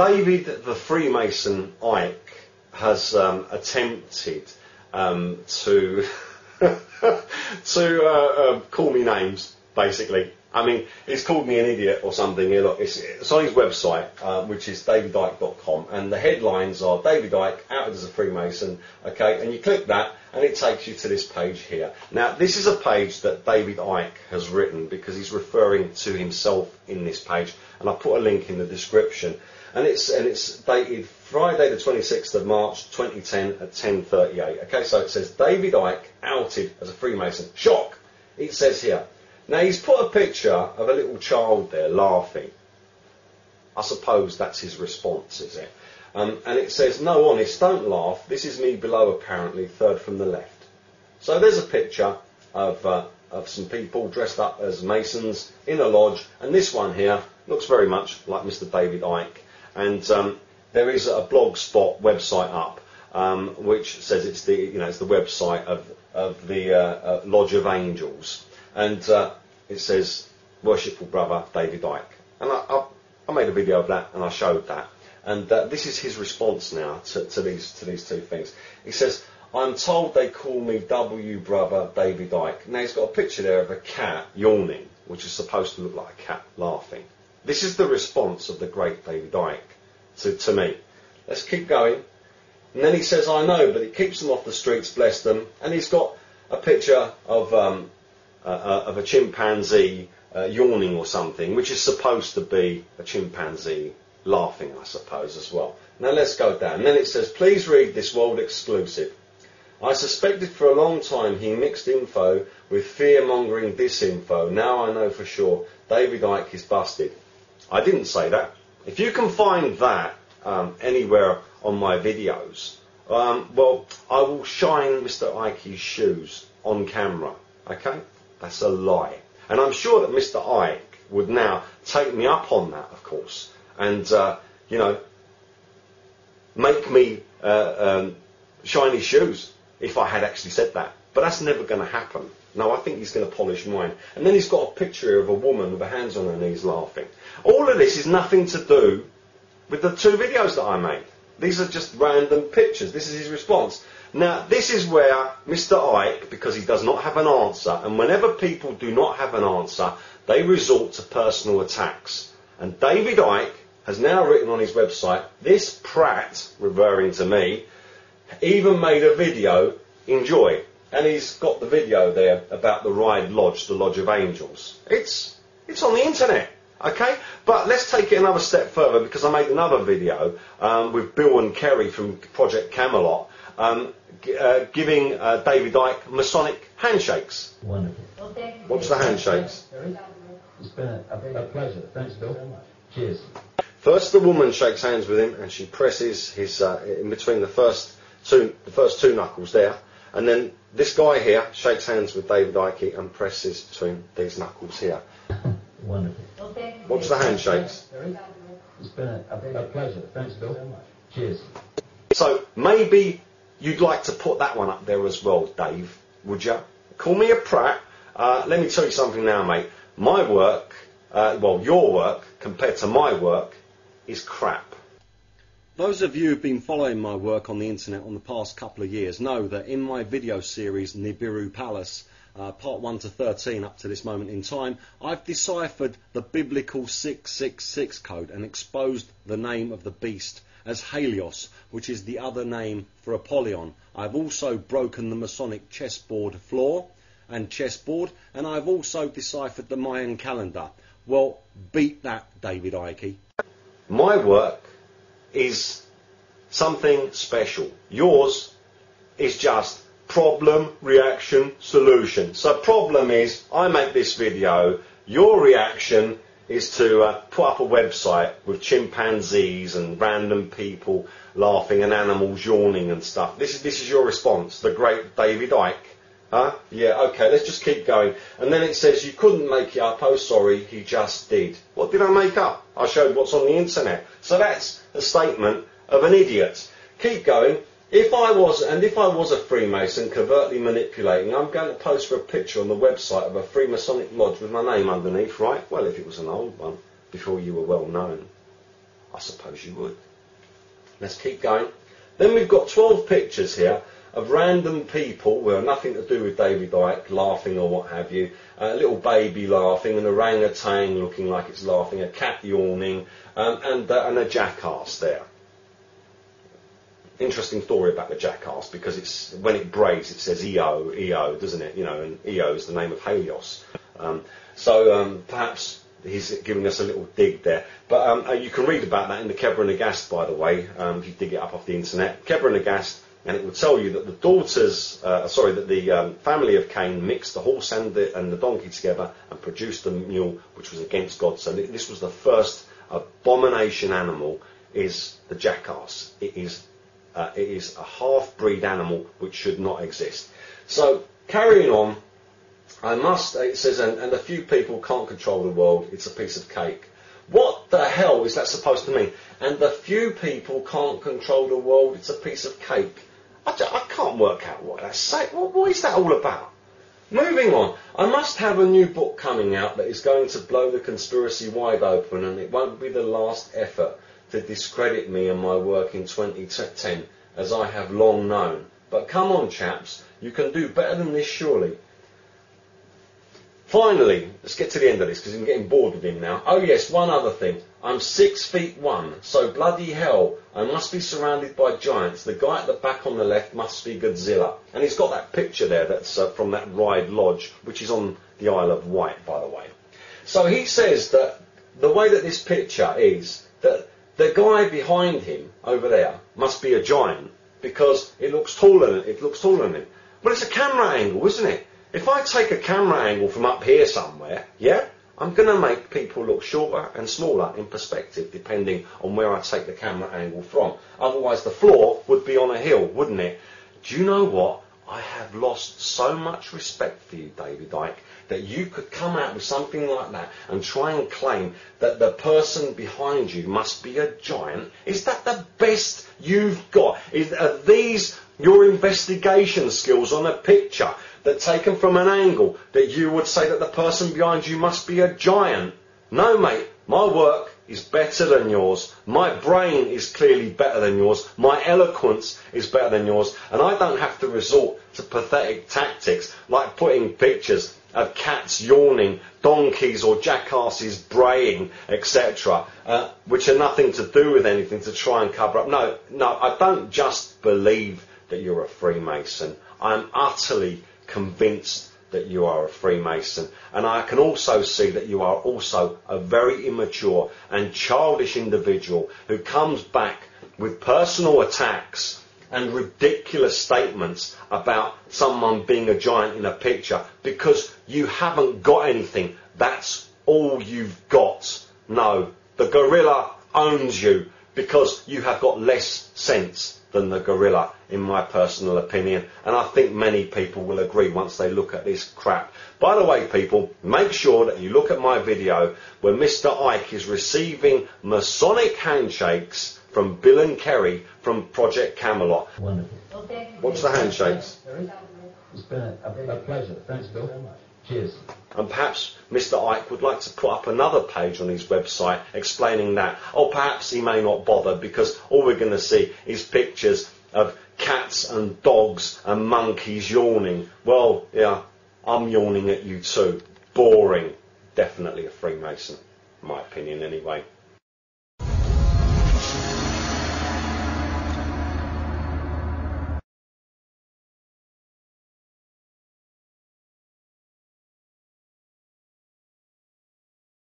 David the Freemason Icke has attempted to call me names, basically. I mean, he's called me an idiot or something. Here, look, it's on his website, which is davidicke.com, and the headlines are David Icke outed as a Freemason, okay, and you click that, and it takes you to this page here. Now, this is a page that David Icke has written because he's referring to himself in this page, and I put a link in the description, and it's dated Friday the 26th of March 2010 at 10:38. Okay, so it says David Icke outed as a Freemason. Shock! It says here. Now, he's put a picture of a little child there laughing. I suppose that's his response, is it? And it says, no, honest, don't laugh. This is me below, apparently, third from the left. So there's a picture of some people dressed up as Masons in a lodge. And this one here looks very much like Mr. David Icke. And there is a blogspot website up, which says it's the, it's the website of the Lodge of Angels. And it says, Worshipful Brother David Icke. And I made a video of that and I showed that. And this is his response now to these two things. He says, I'm told they call me W Brother David Icke. Now he's got a picture there of a cat yawning, which is supposed to look like a cat laughing. This is the response of the great David Icke to me. Let's keep going. And then he says, I know, but it keeps them off the streets, bless them. And he's got a picture of a chimpanzee yawning or something, which is supposed to be a chimpanzee laughing, I suppose, as well. Now let's go down. And then it says, please read this world exclusive. I suspected for a long time he mixed info with fear-mongering disinfo. Now I know for sure David Icke is busted. I didn't say that. If you can find that anywhere on my videos, well, I will shine Mr. Icke's shoes on camera. Okay? That's a lie. And I'm sure that Mr. Icke would now take me up on that, of course, and, make me shine his shoes if I had actually said that. But that's never going to happen. No, I think he's going to polish mine. And then he's got a picture of a woman with her hands on her knees laughing. All of this is nothing to do with the two videos that I made. These are just random pictures. This is his response. Now, this is where Mr. Icke, because he does not have an answer, and whenever people do not have an answer, they resort to personal attacks. And David Icke has now written on his website, this prat, referring to me, even made a video, enjoy. And he's got the video there about the Ride Lodge, the Lodge of Angels. It's on the internet. Okay, but let's take it another step further, because I made another video with Bill and Kerry from Project Camelot, giving David Icke Masonic handshakes. Wonderful. Watch the handshakes. It's been a pleasure. Thanks, Bill. Cheers. First, the woman shakes hands with him, and she presses his in between the first two knuckles there, and then this guy here shakes hands with David Icke and presses between these knuckles here. Wonderful. Watch the handshakes. It's been a pleasure. Thanks, Bill. Cheers. So maybe you'd like to put that one up there as well, Dave, would you? Call me a prat. Let me tell you something now, mate. My work, your work, compared to my work, is crap. Those of you who've been following my work on the internet on the past couple of years know that in my video series, Nibiru Palace, part 1 to 13 up to this moment in time, I've deciphered the biblical 666 code and exposed the name of the beast as Helios, which is the other name for Apollyon. I've also broken the Masonic chessboard floor and chessboard, and I've also deciphered the Mayan calendar. Well, beat that, David Icke. My work is something special. Yours is just problem, reaction, solution. So problem is, I make this video, your reaction is to put up a website with chimpanzees and random people laughing and animals yawning and stuff. This is your response, the great David Icke. Huh? Yeah, okay, let's just keep going. And then it says, you couldn't make it up, oh sorry, he just did. What did I make up? I showed what's on the internet. So that's a statement of an idiot. Keep going. If I was a Freemason covertly manipulating, I'm going to post for a picture on the website of a Freemasonic lodge with my name underneath, right? Well, if it was an old one, before you were well known. I suppose you would. Let's keep going. Then we've got 12 pictures here of random people with nothing to do with David Icke laughing or what have you. A little baby laughing, an orangutan looking like it's laughing, a cat yawning, and a jackass there. Interesting story about the jackass, because it's when it brays it says EO, EO, doesn't it? You know, and EO is the name of Helios. Perhaps he's giving us a little dig there. But you can read about that in the Kebra and the Gast, by the way, if you dig it up off the internet. Kebra and the Gast, and it will tell you that the family of Cain mixed the horse and the donkey together and produced the mule, which was against God. So this was the first abomination animal, is the jackass. It is a half-breed animal which should not exist. So carrying on, it says, and a few people can't control the world, it's a piece of cake. What the hell is that supposed to mean? And the few people can't control the world, it's a piece of cake. I can't work out what that's saying. What is that all about? Moving on, I must have a new book coming out that is going to blow the conspiracy wide open, and it won't be the last effort to discredit me and my work in 2010, as I have long known. But come on, chaps, you can do better than this, surely. Finally, let's get to the end of this, because I'm getting bored with him now. Oh yes, one other thing. I'm 6'1", so bloody hell, I must be surrounded by giants. The guy at the back on the left must be Godzilla. And he's got that picture there that's from that Ride Lodge, which is on the Isle of Wight, by the way. So he says that the way that this picture is, that the guy behind him over there must be a giant, because it looks taller than him. But it's a camera angle, isn't it? If I take a camera angle from up here somewhere, yeah, I'm going to make people look shorter and smaller in perspective, depending on where I take the camera angle from. Otherwise the floor would be on a hill, wouldn't it? Do you know what? I have lost so much respect for you, David Icke, that you could come out with something like that and try and claim that the person behind you must be a giant. Is that the best you've got? Are these your investigation skills on a picture that taken from an angle that you would say that the person behind you must be a giant? No, mate, my work is better than yours. My brain is clearly better than yours. My eloquence is better than yours. And I don't have to resort to pathetic tactics like putting pictures of cats yawning, donkeys or jackasses braying, etc., which are nothing to do with anything, to try and cover up. No, I don't just believe that you're a Freemason. I'm utterly convinced that you are a Freemason, and I can also see that you are also a very immature and childish individual who comes back with personal attacks and ridiculous statements about someone being a giant in a picture because you haven't got anything. That's all you've got. No, the gorilla owns you because you have got less sense than the gorilla, in my personal opinion. And I think many people will agree once they look at this crap. By the way, people, make sure that you look at my video where Mr. Icke is receiving Masonic handshakes from Bill and Kerry from Project Camelot. Wonderful. Okay. What's the handshakes? It's been a pleasure. Thanks, Bill. Cheers. And perhaps Mr. Icke would like to put up another page on his website explaining that. Or perhaps he may not bother, because all we're going to see is pictures of cats and dogs and monkeys yawning. Well, yeah, I'm yawning at you too. Boring. Definitely a Freemason, in my opinion anyway.